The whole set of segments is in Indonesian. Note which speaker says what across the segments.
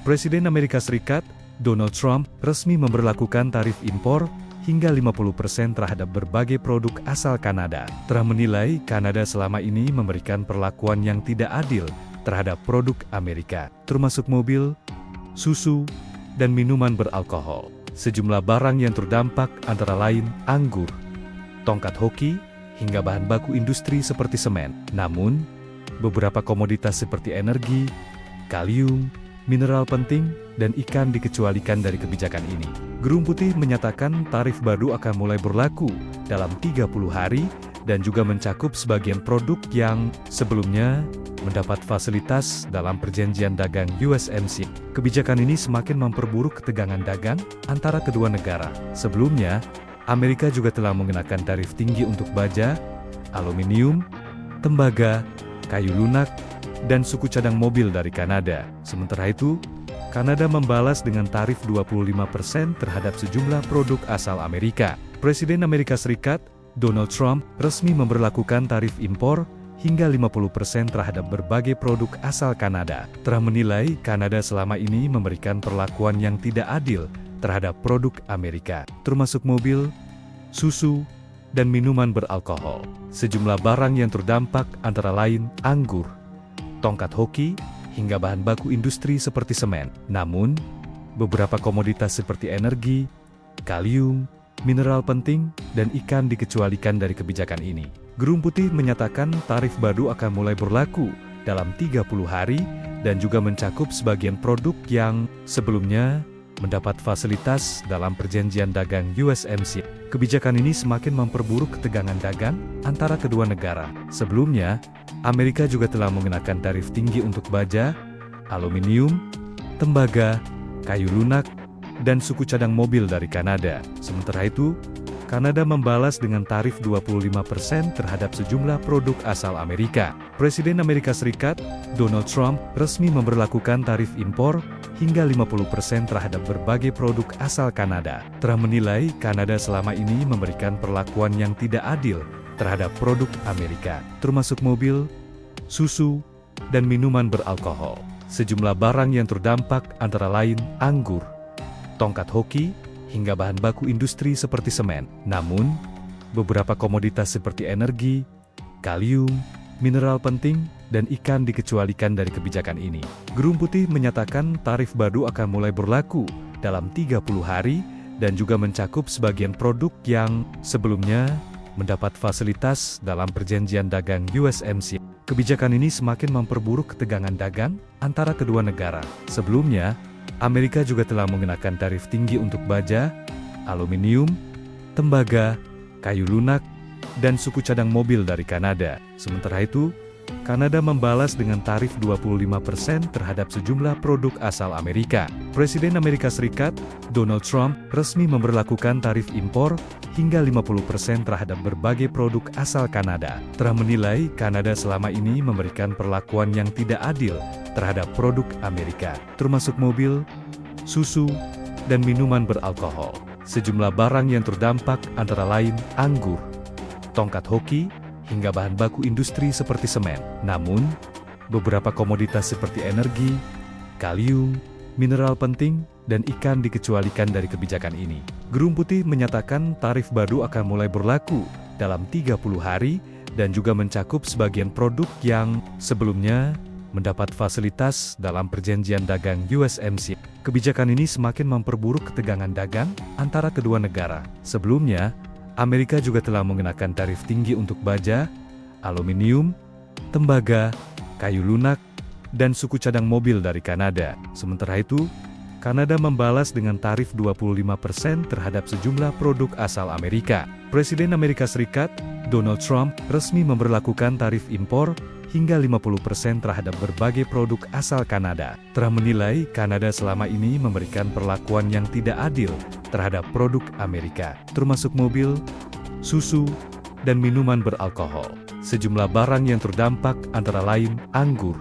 Speaker 1: Presiden Amerika Serikat, Donald Trump, resmi memberlakukan tarif impor hingga 50% terhadap berbagai produk asal Kanada. Trump menilai Kanada selama ini memberikan perlakuan yang tidak adil terhadap produk Amerika, termasuk mobil, susu, dan minuman beralkohol. Sejumlah barang yang terdampak antara lain anggur, tongkat hoki, hingga bahan baku industri seperti semen. Namun, beberapa komoditas seperti energi, kalium, mineral penting, dan ikan dikecualikan dari kebijakan ini. Gerung Putih menyatakan tarif baru akan mulai berlaku dalam 30 hari dan juga mencakup sebagian produk yang sebelumnya mendapat fasilitas dalam perjanjian dagang USMCA. Kebijakan ini semakin memperburuk ketegangan dagang antara kedua negara. Sebelumnya, Amerika juga telah mengenakan tarif tinggi untuk baja, aluminium, tembaga, kayu lunak, dan suku cadang mobil dari Kanada. Sementara itu, Kanada membalas dengan tarif 25% terhadap sejumlah produk asal Amerika. Presiden Amerika Serikat, Donald Trump, resmi memberlakukan tarif impor hingga 50% terhadap berbagai produk asal Kanada. Trump menilai Kanada selama ini memberikan perlakuan yang tidak adil terhadap produk Amerika, termasuk mobil, susu, dan minuman beralkohol. Sejumlah barang yang terdampak antara lain anggur, tongkat hoki, hingga bahan baku industri seperti semen. Namun, beberapa komoditas seperti energi, kalium, mineral penting, dan ikan dikecualikan dari kebijakan ini. Gerung Putih menyatakan tarif baru akan mulai berlaku dalam 30 hari dan juga mencakup sebagian produk yang sebelumnya mendapat fasilitas dalam perjanjian dagang USMCA. Kebijakan ini semakin memperburuk ketegangan dagang antara kedua negara. Sebelumnya, Amerika juga telah mengenakan tarif tinggi untuk baja, aluminium, tembaga, kayu lunak, dan suku cadang mobil dari Kanada. Sementara itu, Kanada membalas dengan tarif 25% terhadap sejumlah produk asal Amerika. Presiden Amerika Serikat, Donald Trump, resmi memberlakukan tarif impor hingga 50% terhadap berbagai produk asal Kanada. Trump menilai Kanada selama ini memberikan perlakuan yang tidak adil terhadap produk Amerika, termasuk mobil, susu, dan minuman beralkohol. Sejumlah barang yang terdampak antara lain anggur, tongkat hoki, hingga bahan baku industri seperti semen. Namun, beberapa komoditas seperti energi, kalium, mineral penting, dan ikan dikecualikan dari kebijakan ini. Gerung Putih menyatakan tarif baru akan mulai berlaku dalam 30 hari dan juga mencakup sebagian produk yang sebelumnya mendapat fasilitas dalam perjanjian dagang USMCA. Kebijakan ini semakin memperburuk ketegangan dagang antara kedua negara. Sebelumnya, Amerika juga telah mengenakan tarif tinggi untuk baja, aluminium, tembaga, kayu lunak, dan suku cadang mobil dari Kanada. Sementara itu, Kanada membalas dengan tarif 25% terhadap sejumlah produk asal Amerika. Presiden Amerika Serikat, Donald Trump, resmi memberlakukan tarif impor hingga 50% terhadap berbagai produk asal Kanada. Trump menilai Kanada selama ini memberikan perlakuan yang tidak adil terhadap produk Amerika, termasuk mobil, susu, dan minuman beralkohol. Sejumlah barang yang terdampak antara lain anggur, tongkat hoki, hingga bahan baku industri seperti semen. Namun, beberapa komoditas seperti energi, kalium, mineral penting, dan ikan dikecualikan dari kebijakan ini. Gerung Putih menyatakan tarif baru akan mulai berlaku dalam 30 hari dan juga mencakup sebagian produk yang sebelumnya mendapat fasilitas dalam perjanjian dagang USMCA. Kebijakan ini semakin memperburuk ketegangan dagang antara kedua negara. Sebelumnya, Amerika juga telah mengenakan tarif tinggi untuk baja, aluminium, tembaga, kayu lunak, dan suku cadang mobil dari Kanada. Sementara itu, Kanada membalas dengan tarif 25% terhadap sejumlah produk asal Amerika. Presiden Amerika Serikat, Donald Trump, resmi memberlakukan tarif impor hingga 50% terhadap berbagai produk asal Kanada. Trump menilai Kanada selama ini memberikan perlakuan yang tidak adil terhadap produk Amerika, termasuk mobil, susu, dan minuman beralkohol. Sejumlah barang yang terdampak antara lain anggur,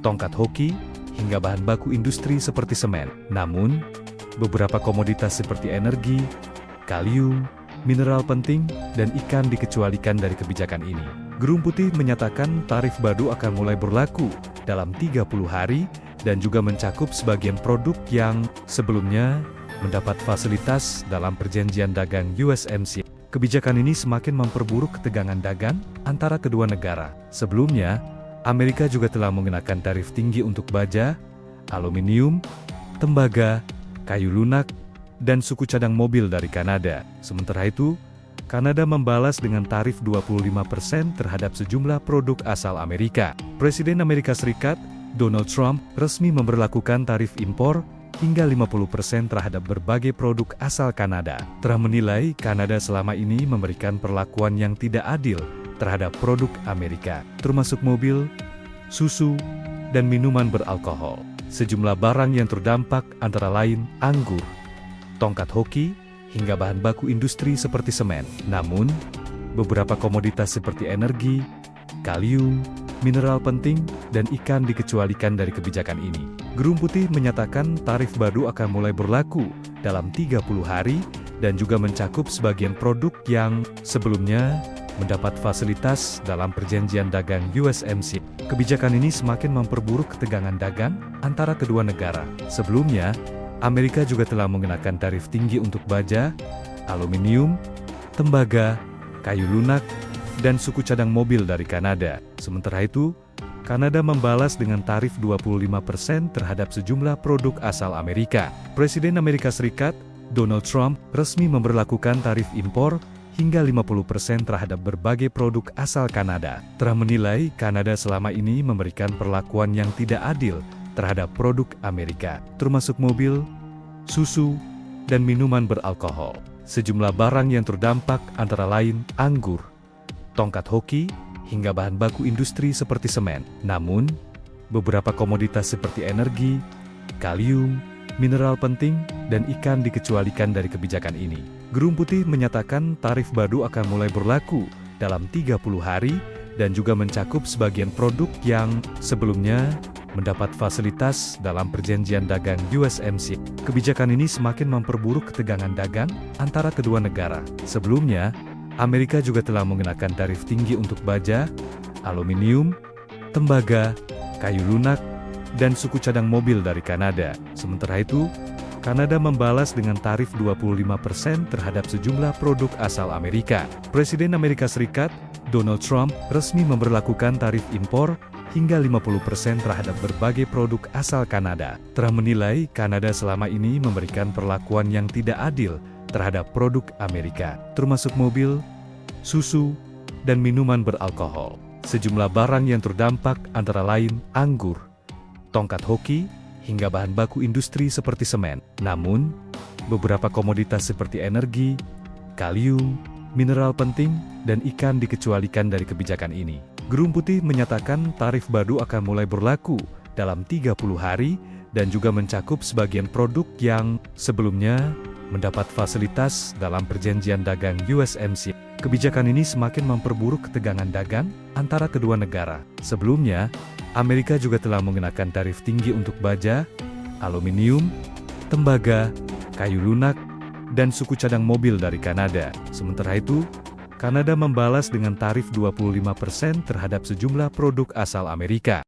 Speaker 1: tongkat hoki, hingga bahan baku industri seperti semen. Namun, beberapa komoditas seperti energi, kalium, mineral penting, dan ikan dikecualikan dari kebijakan ini. Gerung Putih menyatakan tarif baru akan mulai berlaku dalam 30 hari dan juga mencakup sebagian produk yang sebelumnya mendapat fasilitas dalam perjanjian dagang USMCA. Kebijakan ini semakin memperburuk ketegangan dagang antara kedua negara. Sebelumnya, Amerika juga telah mengenakan tarif tinggi untuk baja, aluminium, tembaga, kayu lunak, dan suku cadang mobil dari Kanada. Sementara itu, Kanada membalas dengan tarif 25% terhadap sejumlah produk asal Amerika. Presiden Amerika Serikat, Donald Trump, resmi memberlakukan tarif impor hingga 50% terhadap berbagai produk asal Kanada. Trump menilai Kanada selama ini memberikan perlakuan yang tidak adil terhadap produk Amerika, termasuk mobil, susu, dan minuman beralkohol. Sejumlah barang yang terdampak antara lain anggur, tongkat hoki, hingga bahan baku industri seperti semen. Namun, beberapa komoditas seperti energi, kalium, mineral penting, dan ikan dikecualikan dari kebijakan ini. Gerung Putih menyatakan tarif baru akan mulai berlaku dalam 30 hari dan juga mencakup sebagian produk yang sebelumnya mendapat fasilitas dalam perjanjian dagang USMCA. Kebijakan ini semakin memperburuk ketegangan dagang antara kedua negara. Sebelumnya, Amerika juga telah mengenakan tarif tinggi untuk baja, aluminium, tembaga, kayu lunak, dan suku cadang mobil dari Kanada. Sementara itu, Kanada membalas dengan tarif 25% terhadap sejumlah produk asal Amerika. Presiden Amerika Serikat, Donald Trump, resmi memberlakukan tarif impor hingga 50% terhadap berbagai produk asal Kanada. Trump menilai Kanada selama ini memberikan perlakuan yang tidak adil terhadap produk Amerika, termasuk mobil, susu, dan minuman beralkohol. Sejumlah barang yang terdampak antara lain anggur, tongkat hoki, hingga bahan baku industri seperti semen. Namun, beberapa komoditas seperti energi, kalium, mineral penting, dan ikan dikecualikan dari kebijakan ini. Gerung Putih menyatakan tarif baru akan mulai berlaku dalam 30 hari dan juga mencakup sebagian produk yang sebelumnya mendapat fasilitas dalam perjanjian dagang USMCA. Kebijakan ini semakin memperburuk ketegangan dagang antara kedua negara. Sebelumnya, Amerika juga telah mengenakan tarif tinggi untuk baja, aluminium, tembaga, kayu lunak, dan suku cadang mobil dari Kanada. Sementara itu, Kanada membalas dengan tarif 25% terhadap sejumlah produk asal Amerika. Presiden Amerika Serikat, Donald Trump, resmi memberlakukan tarif impor hingga 50% terhadap berbagai produk asal Kanada. Trump menilai Kanada selama ini memberikan perlakuan yang tidak adil terhadap produk Amerika, termasuk mobil, susu, dan minuman beralkohol. Sejumlah barang yang terdampak antara lain anggur, tongkat hoki, hingga bahan baku industri seperti semen. Namun, beberapa komoditas seperti energi, kalium, mineral penting, dan ikan dikecualikan dari kebijakan ini. Gerung Putih menyatakan tarif baru akan mulai berlaku dalam 30 hari dan juga mencakup sebagian produk yang sebelumnya mendapat fasilitas dalam perjanjian dagang USMCA. Kebijakan ini semakin memperburuk ketegangan dagang antara kedua negara. Sebelumnya, Amerika juga telah mengenakan tarif tinggi untuk baja, aluminium, tembaga, kayu lunak, dan suku cadang mobil dari Kanada. Sementara itu, Kanada membalas dengan tarif 25% terhadap sejumlah produk asal Amerika.